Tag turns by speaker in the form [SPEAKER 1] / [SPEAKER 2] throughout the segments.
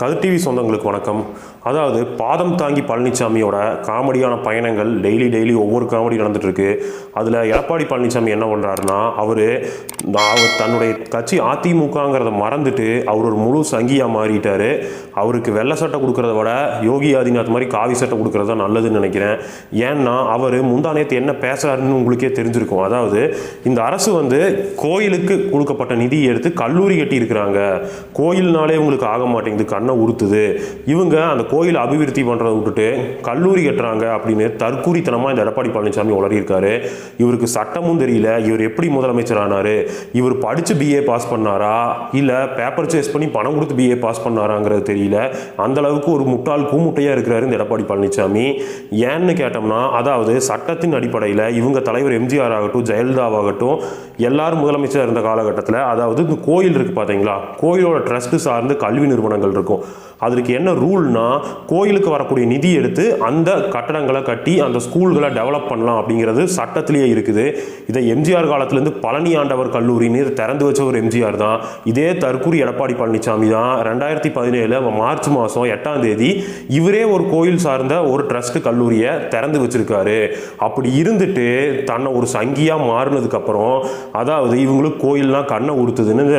[SPEAKER 1] கதிர் TV சொந்தங்களுக்கு வணக்கம். அதாவது பாதம் தாங்கி பழனிசாமியோட காமெடியான பயணங்கள் டெய்லி ஒவ்வொரு காமெடி நடந்துட்டுருக்கு. அதில் எடப்பாடி பழனிசாமி என்ன பண்ணுறாருன்னா, அவர் தன்னுடைய கட்சி அதிமுகங்கிறத மறந்துட்டு அவர் ஒரு முழு சங்கியாக மாறிட்டார். அவருக்கு வெள்ளை சட்டை கொடுக்குறத விட யோகி ஆதித்யநாத் மாதிரி காவி சட்டை கொடுக்குறது தான் நல்லதுன்னு நினைக்கிறேன். ஏன்னா அவர் முந்தானேத்து என்ன பேசுகிறாருன்னு உங்களுக்கே தெரிஞ்சிருக்கும். அதாவது இந்த அரசு கோயிலுக்கு கொடுக்கப்பட்ட நிதியை எடுத்து கல்லூரி கட்டி இருக்கிறாங்க. கோயில்னாலே உங்களுக்கு ஆக மாட்டேங்குது, கண்ணை உறுத்துது. இவங்க அந்த கோயில் அபிவிருத்தி பண்ணுறதை விட்டுட்டு கல்லூரி கட்டுறாங்க அப்படின்னு தற்கூரித்தனமாக இந்த எடப்பாடி பழனிசாமி உளறியிருக்காரு. இவருக்கு சட்டமும் தெரியல. இவர் எப்படி முதலமைச்சர் ஆனார்? இவர் படித்து பிஏ பாஸ் பண்ணாரா இல்லை பேப்பர் சேஸ் பண்ணி பணம் கொடுத்து பிஏ பாஸ் பண்ணாராங்கிறது தெரியல. அந்த அளவுக்கு ஒரு முட்டாள் கூமுட்டையாக இருக்கிறாரு இந்த எடப்பாடி பழனிசாமி. ஏன்னு கேட்டோம்னா, அதாவது சட்டத்தின் அடிப்படையில் இவங்க தலைவர் எம்ஜிஆர் ஆகட்டும், ஜெயலலிதாவாகட்டும், எல்லாரும் முதலமைச்சர் இருந்த காலகட்டத்தில், அதாவது இந்த கோயில் இருக்குது பார்த்தீங்களா, கோயிலோட ட்ரஸ்ட் சார்ந்து கல்வி நிறுவனங்கள் இருக்கும். அதற்கு என்ன ரூல்னா, கோயிலுக்கு வரக்கூடிய நிதி எடுத்து அந்த கட்டடங்களை கட்டி அந்த ஸ்கூல்களை டெவலப் பண்ணலாம் அப்படிங்கிறது சட்டத்திலேயே இருக்குது. இதை எம்ஜிஆர் காலத்திலேருந்து பழனி ஆண்டவர் கல்லூரின்னு திறந்து வச்ச ஒரு எம்ஜிஆர் தான். இதே தற்கூரி எடப்பாடி பழனிசாமி தான் 2017 மார்ச் மாதம் 8ஆம் தேதி இவரே ஒரு கோயில் சார்ந்த ஒரு ட்ரஸ்ட் கல்லூரியை திறந்து வச்சிருக்காரு. அப்படி இருந்துட்டு தன்னை ஒரு சங்கியாக மாறினதுக்கப்புறம், அதாவது இவங்களுக்கு கோயில்லாம் கண்ணை உறுத்துதுன்னு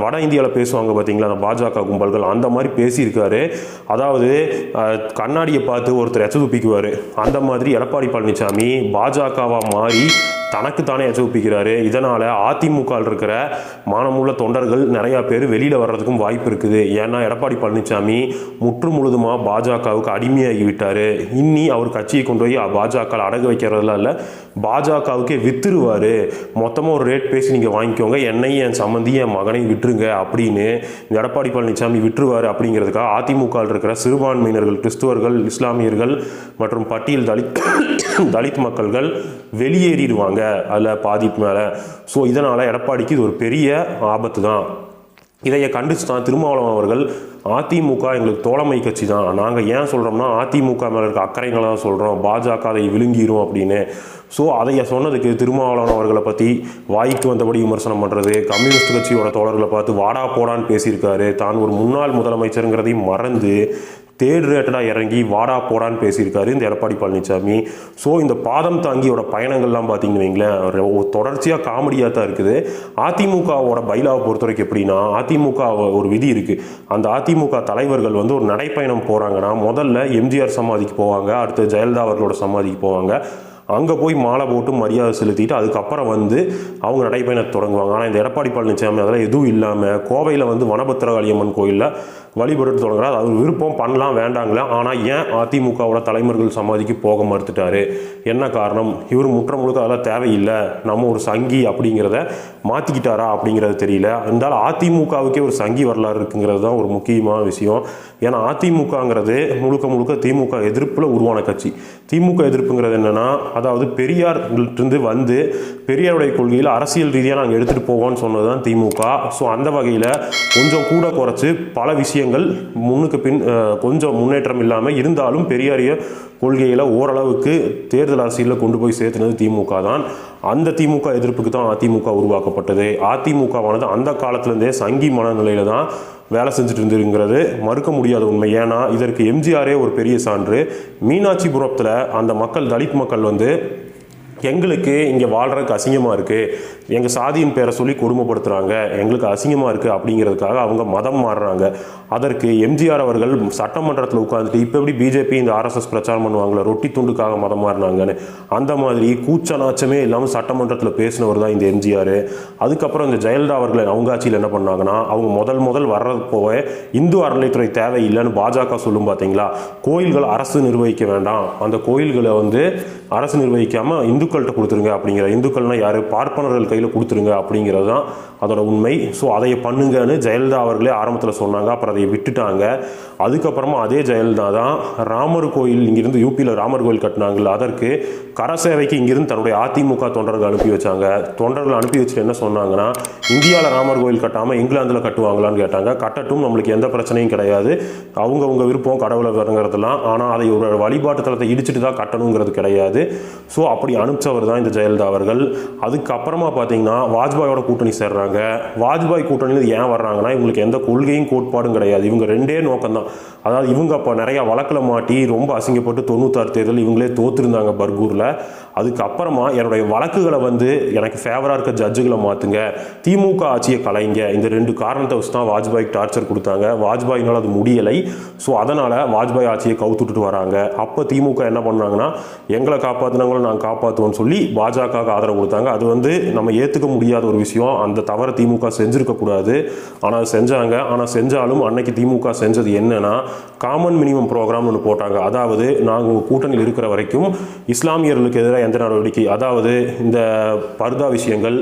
[SPEAKER 1] வட இந்தியாவில் பேசுவாங்க பார்த்தீங்களா, அந்த பாஜக கும்பல்கள் அந்த மாதிரி பேசியிருக்காரு. அதாவது கண்ணாடியை பார்த்து ஒருத்தர் எச்ச துப்பிக்குவார். அந்த மாதிரி எடப்பாடி பழனிசாமி பாஜகவா மாறி தனக்குத்தானே எச்சரிப்பிக்கிறாரு. இதனால் அதிமுகவில் இருக்கிற மானமுள்ள தொண்டர்கள் நிறையா பேர் வெளியில் வர்றதுக்கும் வாய்ப்பு இருக்குது. ஏன்னா எடப்பாடி பழனிசாமி முற்று முழுதுமாக பாஜகவுக்கு அடிமையாகி விட்டார். இன்னி அவர் கட்சியை கொண்டு போய் பாஜக அடகு வைக்கிறதுலாம் இல்லை, பாஜகவுக்கே வித்துருவார். மொத்தமாக ஒரு ரேட் பேசி நீங்கள் வாங்கிக்கோங்க, என்னையும் என் சம்மந்தி என் மகனை விட்டுருங்க அப்படின்னு எடப்பாடி பழனிசாமி விட்டுருவார். அப்படிங்கிறதுக்காக அதிமுகவில் இருக்கிற சிறுபான்மையினர்கள், கிறிஸ்துவர்கள், இஸ்லாமியர்கள் மற்றும் பட்டியல் தலித் மக்கள்கள் வெளியேறிடுவாங்க அதில் பாதிப்பு மேலே. ஸோ இதனால் எடப்பாடிக்கு இது ஒரு பெரிய ஆபத்து தான். இதைய கண்டிச்சு தான் திருமாவளவன் அவர்கள், அதிமுக எங்களுக்கு தோழமை கட்சி தான், நாங்கள் ஏன் சொல்கிறோம்னா அதிமுக மேலே இருக்க அக்கறைகளை தான் சொல்கிறோம், பாஜக அதை விழுங்கிரும் அப்படின்னு. ஸோ அதைய சொன்னதுக்கு திருமாவளவன் அவர்களை பற்றி வாய்க்கு வந்தபடி விமர்சனம் பண்ணுறது, கம்யூனிஸ்ட் கட்சியோட தோழர்களை பார்த்து வாடா போடான்னு பேசியிருக்காரு. தான் ஒரு முன்னாள் முதலமைச்சருங்கிறதையும் மறந்து தேர்ட் ரேட்டடாக இறங்கி வாடா போடான்னு பேசியிருக்காரு இந்த எடப்பாடி பழனிசாமி. ஸோ இந்த பாதம் தாங்கியோட பயணங்கள்லாம் பார்த்தீங்கன்னு வைங்களேன், தொடர்ச்சியாக காமெடியாக தான் இருக்குது. அதிமுகவோட பைலாவை பொறுத்த வரைக்கும் எப்படின்னா, அதிமுக ஒரு விதி இருக்குது. அந்த அதிமுக தலைவர்கள் ஒரு நடைப்பயணம் போகிறாங்கன்னா முதல்ல எம்ஜிஆர் சமாதிக்கு போவாங்க, அடுத்து ஜெயலலிதா அவர்களோட சமாதிக்கு போவாங்க. அங்கே போய் மாலை போட்டு மரியாதை செலுத்திட்டு அதுக்கப்புறம் அவங்க நடைப்பயணத்தை தொடங்குவாங்க. ஆனால் இந்த எடப்பாடி பழனிசாமி அதெல்லாம் எதுவும் இல்லாமல் கோவையில் வனபத்திரகாளியம்மன் கோயிலில் வழிபட்டு தொடங்குறாரு. அது விருப்பம், பண்ணலாம், வேண்டாங்களா. ஆனால் ஏன் அதிமுகவோட தலைவர்கள் சமாதிக்கு போக மறுத்துட்டாரு? என்ன காரணம்? இவர் முற்ற முழுக்க அதெல்லாம் தேவையில்லை, நம்ம ஒரு சங்கி அப்படிங்கிறத மாற்றிக்கிட்டாரா அப்படிங்கிறது தெரியல. இருந்தாலும் அதிமுகவுக்கே ஒரு சங்கி வரலாறு இருக்குங்கிறது தான் ஒரு முக்கியமான விஷயம். ஏன்னா அதிமுகங்கிறது முழுக்க திமுக எதிர்ப்பில் உருவான கட்சி. திமுக எதிர்ப்புங்கிறது என்னென்னா, அதாவது பெரியார்கிட்ட பெரியாருடைய கொள்கையில் அரசியல் ரீதியாக நாங்கள் எடுத்துகிட்டு போவோம்னு சொன்னது தான் திமுக. ஸோ அந்த வகையில் கொஞ்சம் கூட குறைச்சி பல விஷயங்கள் முன்னுக்கு பின் கொஞ்சம் முன்னேற்றம் இல்லாமல் இருந்தாலும் பெரியாரிய கொள்கையில் ஓரளவுக்கு தேர்தல் அரசியலில் கொண்டு போய் சேர்த்துனது திமுக தான். அந்த திமுக எதிர்ப்புக்கு தான் அதிமுக உருவாக்கப்பட்டது. அதிமுகவானது அந்த காலத்திலேருந்தே சங்கி மனநிலையில் தான் வேலை செஞ்சுட்டு இருந்துங்கிறது மறுக்க முடியாத உண்மை. ஏன்னா இதற்கு எம்ஜிஆரே ஒரு பெரிய சான்று. மீனாட்சிபுரத்தில் அந்த மக்கள், தலித் மக்கள் எங்களுக்கு இங்கே வாழ்கிறதுக்கு அசிங்கமாக இருக்குது, எங்கள் சாதியின் பேரை சொல்லி கொடுமைப்படுத்துகிறாங்க, எங்களுக்கு அசிங்கமாக இருக்குது அப்படிங்கிறதுக்காக அவங்க மதம் மாறுறாங்க. அதற்கு எம்ஜிஆர் அவர்கள் சட்டமன்றத்தில் உட்காந்துட்டு, இப்போ எப்படி பிஜேபி இந்த ஆர்எஸ்எஸ் பிரச்சாரம் பண்ணுவாங்களே ரொட்டி துண்டுக்காக மதம் மாறினாங்கன்னு, அந்த மாதிரி கூச்சநாச்சமே இல்லாமல் சட்டமன்றத்தில் பேசினவர் தான் இந்த எம்ஜிஆர். அதுக்கப்புறம் இந்த ஜெயலலிதா அவர்கள் அவங்க ஆட்சியில் என்ன பண்ணாங்கன்னா, அவங்க முதல் வர்றது போக இந்து அறநிலைத்துறை தேவையில்லைன்னு பாஜக சொல்லும் பார்த்தீங்களா, கோயில்கள் அரசு நிர்வகிக்க வேண்டாம், அந்த கோயில்களை அரசு நிர்வகிக்காமல் இந்துக்கள்கிட்ட கொடுத்துருங்க அப்படிங்கிற, இந்துக்கள்னா யார், பார்ப்பனர்கள் கையில் கொடுத்துருங்க அப்படிங்கிறது தான் அதோட உண்மை. ஸோ அதை பண்ணுங்கன்னு ஜெயலலிதா அவர்களே ஆரம்பத்தில் சொன்னாங்க. அப்புறம் அதை விட்டுட்டாங்க. அதுக்கப்புறமா அதே ஜெயலலிதா தான் ராமர் கோயில், இங்கிருந்து யூபியில் ராமர் கோயில் கட்டினாங்கல்ல, அதற்கு கரசேவைக்கு இங்கிருந்து தன்னுடைய அதிமுக தொண்டர்கள் அனுப்பி வச்சாங்க. தொண்டர்கள் அனுப்பி வச்சுட்டு என்ன சொன்னாங்கன்னா, இந்தியாவில் ராமர் கோயில் கட்டாமல் இங்கிலாந்தில் கட்டுவாங்களான்னு கேட்டாங்க. கட்டட்டும், நம்மளுக்கு எந்த பிரச்சனையும் கிடையாது, அவங்க விருப்பம், கடவுளை வருங்கிறதுலாம். ஆனால் அதை ஒரு வழிபாட்டு தளத்தை இடிச்சுட்டு தான் கட்டணுங்கிறது கிடையாது. ஸோ அப்படி வச்சவர் தான் இந்த ஜெயலலிதா அவர்கள். அதுக்கப்புறமா பார்த்தீங்கன்னா வாஜ்பாயோட கூட்டணி சேர்றாங்க. வாஜ்பாய் கூட்டணியில் ஏன் வர்றாங்கன்னா, இவங்களுக்கு எந்த கொள்கையும் கோட்பாடும் கிடையாது. இவங்க ரெண்டே நோக்கம் தான். அதாவது இவங்க அப்போ நிறையா வழக்கில் மாட்டி ரொம்ப அசிங்கப்பட்டு 96 தேர்தல் இவங்களே தோற்றுருந்தாங்க பர்கூரில். அதுக்கப்புறமா என்னுடைய வழக்குகளை வந்து எனக்கு ஃபேவராக இருக்க ஜட்ஜுகளை மாற்றுங்க, திமுக ஆட்சியை கலைங்க, இந்த 2 காரணத்தை வச்சு தான் வாஜ்பாய்க்கு டார்ச்சர் கொடுத்தாங்க. வாஜ்பாயினால் அது முடியலை. ஸோ அதனால் வாஜ்பாய் ஆட்சியை கவுத்துட்டு வராங்க. அப்போ திமுக என்ன பண்ணாங்கன்னா, எங்களை காப்பாற்றினவங்களும் நாங்கள் காப்பாற்றுவோம்னு சொல்லி பாஜகவுக்கு ஆதரவு கொடுத்தாங்க. அது வந்து நம்ம ஏற்றுக்க முடியாத ஒரு விஷயம். அந்த தவறை திமுக செஞ்சுருக்கக்கூடாது. ஆனால் செஞ்சாங்க. ஆனால் செஞ்சாலும் அன்னைக்கு திமுக செஞ்சது என்னன்னா, காமன் மினிமம் ப்ரோக்ராம்னு ஒன்று போட்டாங்க. அதாவது நாங்கள் கூட்டணியில் இருக்கிற வரைக்கும் இஸ்லாமியர்களுக்கு எதிராக எந்த நடவடிக்கை, அதாவது இந்த பர்தா விஷயங்கள்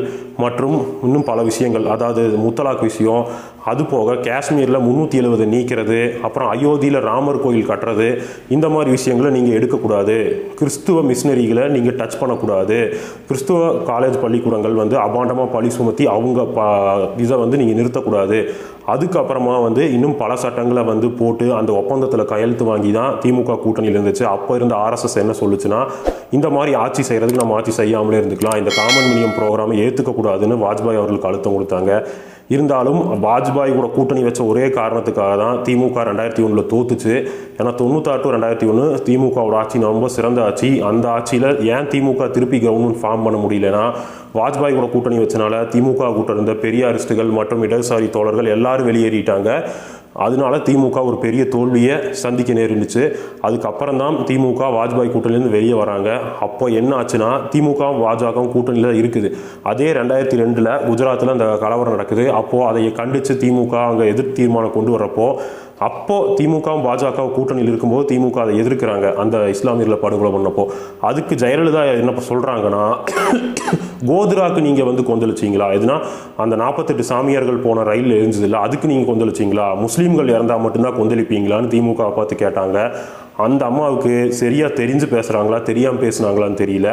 [SPEAKER 1] மற்றும் இன்னும் பல விஷயங்கள், அதாவது முத்தலாக் விஷயம், அது போக காஷ்மீரில் 370 நீக்கிறது, அப்புறம் அயோத்தியில் ராமர் கோயில் கட்டுறது, இந்த மாதிரி விஷயங்களை நீங்கள் எடுக்கக்கூடாது. கிறிஸ்துவ மிஷினரிகளை நீங்கள் டச் பண்ணக்கூடாது. கிறிஸ்துவ காலேஜ் பள்ளிக்கூடங்கள் வந்து அபாண்டமாக பழி சுமத்தி அவங்க இதை வந்து நீங்கள் நிறுத்தக்கூடாது. அதுக்கப்புறமா வந்து இன்னும் பல சட்டங்களை வந்து போட்டு அந்த ஒப்பந்தத்தில் கையெழுத்து வாங்கி தான் திமுக கூட்டணியில் இருந்துச்சு. அப்போ இருந்த RSS என்ன சொல்லுச்சுன்னா, இந்த மாதிரி ஆட்சி செய்கிறதுக்கு நம்ம ஆட்சி செய்யாமலே இருந்துக்கலாம், இந்த காமன் மினிமம் ப்ரோக்ராமை ஏற்றுக்கக்கூடாதுன்னு வாஜ்பாய் அவர்களுக்கு அழுத்தம் கொடுத்தாங்க. இருந்தாலும் வாஜ்பாய் கூட கூட்டணி வச்ச ஒரே காரணத்துக்காக தான் திமுக 2001 தோத்துச்சு. ஏன்னா 96 to 2001 திமுகவோட ஆட்சி ரொம்ப சிறந்த ஆட்சி. அந்த ஆட்சியில் ஏன் திமுக திருப்பி கவர்மெண்ட் ஃபார்ம் பண்ண முடியலன்னா, வாஜ்பாய் கூட கூட்டணி வச்சனால திமுக கூட்ட இருந்த பெரியாரிஸ்டுகள் மற்றும் இடதுசாரி தோழர்கள் எல்லாரும் வெளியேறிட்டாங்க. அதனால திமுக ஒரு பெரிய தோல்வியை சந்திக்க நேரிடுச்சு. அதுக்கப்புறம் தான் திமுக வாஜ்பாய் கூட்டணியிலேருந்து வெளியே வராங்க. அப்போ என்ன ஆச்சுன்னா, திமுக பாஜக கூட்டணியில் இருக்குது. அதே 2002 குஜராத்தில் அந்த கலவரம் நடக்குது. அப்போது அதை கண்டித்து திமுக அங்கே எதிர்ப்பு தீர்மானம் கொண்டு வரப்போ, அப்போது திமுக பாஜக கூட்டணியில் இருக்கும்போது திமுக அதை எதிர்க்கிறாங்க, அந்த இஸ்லாமியர்களை படுகொலை பண்ணப்போ. அதுக்கு ஜெயலலிதா என்ன சொல்கிறாங்கன்னா, கோத்ராக்கு நீங்கள் வந்து கொந்தளிச்சிங்களா, எதுனா அந்த 48 சாமியார்கள் போன ரயில் எரிஞ்சது இல்லை, அதுக்கு நீங்கள் கொந்தளிச்சிங்களா, முஸ்லீம்கள் இறந்தால் மட்டும்தான் கொந்தளிப்பீங்களான்னு திமுக பார்த்து கேட்டாங்க. அந்த அம்மாவுக்கு சரியாக தெரிஞ்சு பேசுகிறாங்களா தெரியாமல் பேசுனாங்களான்னு தெரியல.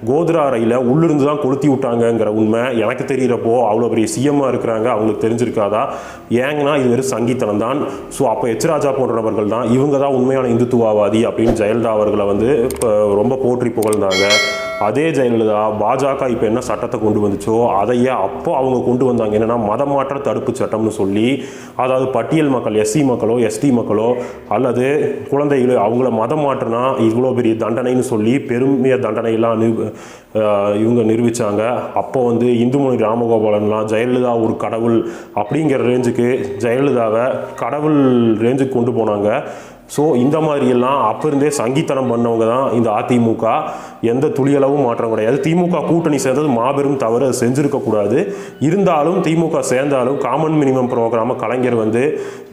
[SPEAKER 1] கோத்ரா ரயிலை உள்ளிருந்து தான் கொளுத்தி விட்டாங்கங்கிற உண்மை எனக்கு தெரிகிறப்போ அவ்வளோ பெரிய சிஎம்மாக இருக்கிறாங்க, அவங்களுக்கு தெரிஞ்சிருக்காதா? ஏங்கன்னா இது வெறும் சங்கீத்தனம் தான். ஸோ அப்போ ராஜா போன்றவர்கள் தான் இவங்க தான் உண்மையான இந்துத்துவவாதி அப்படின்னு ஜெயலலிதா அவர்களை வந்து இப்போ ரொம்ப போற்றி புகழ்ந்தாங்க. அதே ஜெயலலிதா பாஜக இப்போ என்ன சட்டத்தை கொண்டு வந்துச்சோ அதையே அப்போ அவங்க கொண்டு வந்தாங்க. என்னென்னா மதமாற்ற தடுப்பு சட்டம்னு சொல்லி, அதாவது பட்டியல் மக்கள், SC மக்களோ ST மக்களோ அல்லது குழந்தைகளோ அவங்கள மதம் மாற்றினா இவ்வளோ பெரிய தண்டனைன்னு சொல்லி பெருமைய தண்டனையெல்லாம் இவங்க நிரூபித்தாங்க. அப்போ வந்து இந்துமணி ராமகோபாலன்லாம் ஜெயலலிதா ஒரு கடவுள் அப்படிங்கிற ரேஞ்சுக்கு ஜெயலலிதாவை கடவுள் ரேஞ்சுக்கு கொண்டு போனாங்க. ஸோ இந்த மாதிரியெல்லாம் அப்போ இருந்தே சங்கித்தனம் பண்ணவங்க தான் இந்த அதிமுக. எந்த துளியளவும் மாற்றம் கிடையாது. திமுக கூட்டணி சேர்ந்தது மாபெரும் தவறு, அது செஞ்சுருக்கக்கூடாது. இருந்தாலும் திமுக சேர்ந்தாலும் காமன் மினிமம் ப்ரோக்ராமை கலைஞர் வந்து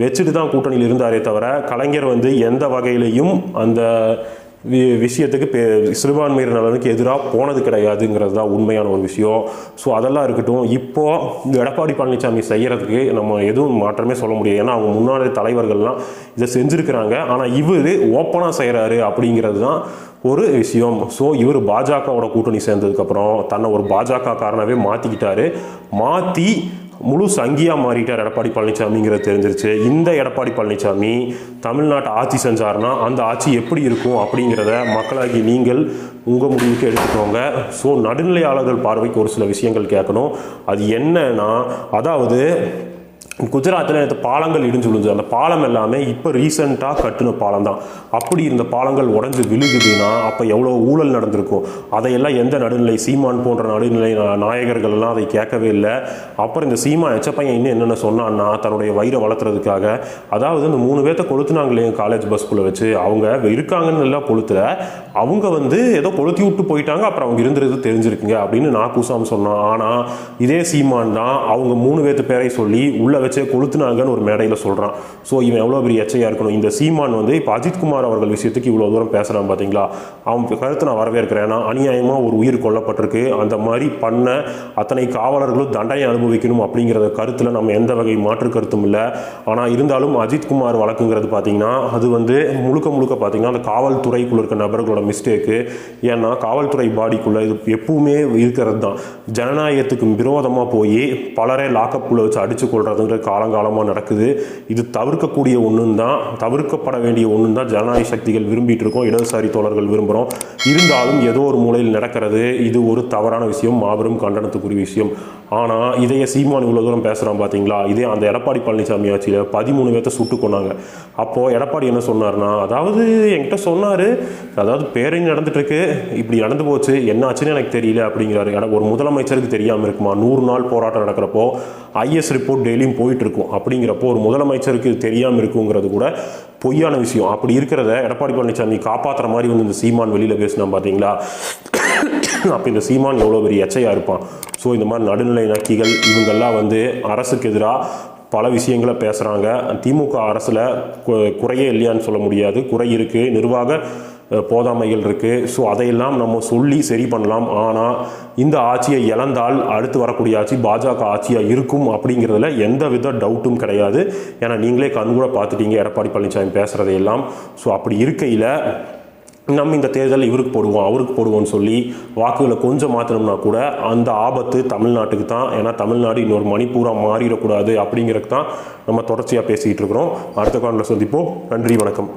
[SPEAKER 1] வச்சுட்டு தான் கூட்டணியில் இருந்தாரே தவிர, கலைஞர் வந்து எந்த வகையிலையும் அந்த விஷயத்துக்கு சிறுபான்மையினர் நலனுக்கு எதிராக போனது கிடையாதுங்கிறது தான் உண்மையான ஒரு விஷயம். ஸோ அதெல்லாம் இருக்கட்டும். இப்போது இந்த எடப்பாடி பழனிசாமி செய்கிறதுக்கு நம்ம எதுவும் மாற்றமே சொல்ல முடியாது. ஏன்னா அவங்க முன்னாடி தலைவர்கள்லாம் இதை செஞ்சுருக்கிறாங்க. ஆனால் இவர் ஓப்பனாக செய்கிறாரு அப்படிங்கிறது தான் ஒரு விஷயம். ஸோ இவர் பாஜகவோட கூட்டணி சேர்ந்ததுக்கப்புறம் தன்னை ஒரு பாஜக காரனாகவே மாற்றிக்கிட்டாரு. மாற்றி முழு சங்கியாக மாறிட்டார் எடப்பாடி பழனிசாமிங்கிறது தெரிஞ்சிருச்சு. இந்த எடப்பாடி பழனிசாமி தமிழ்நாட்டை ஆட்சி செஞ்சார்னா அந்த ஆட்சி எப்படி இருக்கும் அப்படிங்கிறத மக்களாகி நீங்கள் உங்கள் முடிவுக்கு எடுத்துக்கோங்க. ஸோ நடுநிலையாளர்கள் பார்வைக்கு ஒரு சில விஷயங்கள் கேட்கணும். அது என்னன்னா, அதாவது குஜராத்தில் நேற்று பாலங்கள் இடிஞ்சு விழுந்து, அந்த பாலம் எல்லாமே இப்போ ரீசெண்டாக கட்டின பாலம் தான். அப்படி இருந்த பாலங்கள் உடஞ்சி விழுகுதுன்னா அப்போ எவ்வளோ ஊழல் நடந்திருக்கும். அதையெல்லாம் எந்த நடுநிலை, சீமான் போன்ற நடுநிலை நாயகர்கள் எல்லாம் அதை கேட்கவே இல்லை. அப்புறம் இந்த சீமான் எச்சப்பையன் இன்னும் என்னென்ன சொன்னான்னா, தன்னுடைய வயிறை வளர்த்துறதுக்காக, அதாவது இந்த 3 பேர்த்த கொளுத்துனாங்களே காலேஜ் பஸ்குள்ளே வச்சு, அவங்க இருக்காங்கன்னு எல்லாம் கொளுத்துல, அவங்க வந்து ஏதோ கொளுத்தி விட்டு போயிட்டாங்க, அப்புறம் அவங்க இருந்துறது தெரிஞ்சிருக்குங்க அப்படின்னு நாக்கூசாமி சொன்னான். ஆனால் இதே சீமான் தான் அவங்க 3 பேர்த்து பேரை சொல்லி உள்ள வச்சே கொளுத்துனாங்கன்னு ஒரு மேடையில் சொல்கிறான். ஸோ இவன் எவ்வளோ பெரிய எச்சையாக இருக்கணும். இந்த சீமான் வந்து இப்போ அஜித்குமார் அவர்கள் விஷயத்துக்கு இவ்வளோ தூரம் பேசுகிறான் பார்த்தீங்களா, அவன் கருத்தை நான் வரவேற்கிறேன். ஏன்னா அநியாயமாக ஒரு உயிர் கொல்லப்பட்டிருக்கு, அந்த மாதிரி பண்ண அத்தனை காவலர்களும் தண்டனை அனுபவிக்கணும் அப்படிங்கிறத கருத்தில் நம்ம எந்த வகை மாற்று கருத்தும் இல்லை. ஆனால் இருந்தாலும் அஜித்குமார் வழக்குங்கிறது பார்த்தீங்கன்னா அது வந்து முழுக்க பார்த்தீங்கன்னா அந்த காவல்துறைக்குள்ளே இருக்க நபர்களோட மிஸ்டேக்கு. ஏன்னா காவல்துறை பாடிக்குள்ளே இது எப்பவுமே இருக்கிறது தான். ஜனநாயகத்துக்கு விரோதமாக போய் பலரே லாக்கப்புள்ள வச்சு அடித்து கொள்றதுங்கிற தமிழ்நாட்டில் காலங்காலமாக நடக்குது. இது தவிர்க்கக்கூடிய ஒன்றுன்னு தான், தவிர்க்கப்பட வேண்டிய ஒன்றுன்னு தான் ஜனநாயக சக்திகள் விரும்பிட்டு இருக்கோம், இடதுசாரி தோழர்கள் விரும்புகிறோம். இருந்தாலும் ஏதோ ஒரு மூலையில் நடக்கிறது, இது ஒரு தவறான விஷயம், மாபெரும் கண்டனத்துக்குரிய விஷயம். ஆனால் இதைய சீமான் இவ்வளோ தூரம் பேசுகிறான் பார்த்தீங்களா? இதே அந்த எடப்பாடி பழனிசாமி ஆட்சியில் 13 பேர்த்த சுட்டு கொண்டாங்க. அப்போது எடப்பாடி என்ன சொன்னார்னா, அதாவது என்கிட்ட சொன்னார், அதாவது பேரணி நடந்துட்டுருக்கு, இப்படி நடந்து போச்சு, என்ன ஆச்சுன்னு எனக்கு தெரியல அப்படிங்கிறாரு. ஒரு முதலமைச்சருக்கு தெரியாமல் இருக்குமா? 100 நாள் போராட்டம் நடக்கிறப்போ ஐஎஸ் ரிப்போர்ட் டெய்லியும் போயிட்டு இருக்கும். அப்படிங்கிறப்போ ஒரு முதலமைச்சருக்கு தெரியாமல் இருக்குங்கிறது கூட பொய்யான விஷயம். அப்படி இருக்கிறத எடப்பாடி பழனிசாமி காப்பாற்றுற மாதிரி வந்து இந்த சீமான் வெளியில் பேசினா பார்த்தீங்களா? அப்போ இந்த சீமான் எவ்வளோ பெரிய எச்சையாக இருப்பான். ஸோ இந்த மாதிரி நடுநிலை நக்கிகள் இவங்கெல்லாம் வந்து அரசுக்கு எதிராக பல விஷயங்களை பேசுகிறாங்க. திமுக அரசில் குறையே இல்லையான்னு சொல்ல முடியாது, குறை இருக்குது, நிர்வாக போதாமைகள் இருக்குது. ஸோ அதையெல்லாம் நம்ம சொல்லி சரி பண்ணலாம். ஆனால் இந்த ஆட்சியை இழந்தால் அடுத்து வரக்கூடிய ஆட்சி பாஜக ஆட்சியாக இருக்கும் அப்படிங்கிறதுல எந்த வித டவுட்டும் கிடையாது. ஏன்னா நீங்களே கண்கூட பார்த்துட்டீங்க எடப்பாடி பழனிசாமி பேசுகிறதையெல்லாம். ஸோ அப்படி இருக்கையில் நம்ம இந்த தேர்தல் இவருக்கு போடுவோம் அவருக்கு போடுவோம்னு சொல்லி வாக்குகளை கொஞ்சம் மாற்றினோம்னா கூட அந்த ஆபத்து தமிழ்நாட்டுக்கு தான். ஏன்னா தமிழ்நாடு இன்னொரு மணிப்பூராக மாறிடக்கூடாது அப்படிங்கிறதுக்கு தான் நம்ம தொடர்ச்சியாக பேசிக்கிட்டு இருக்கிறோம். அடுத்த காலில் சந்திப்போம். நன்றி, வணக்கம்.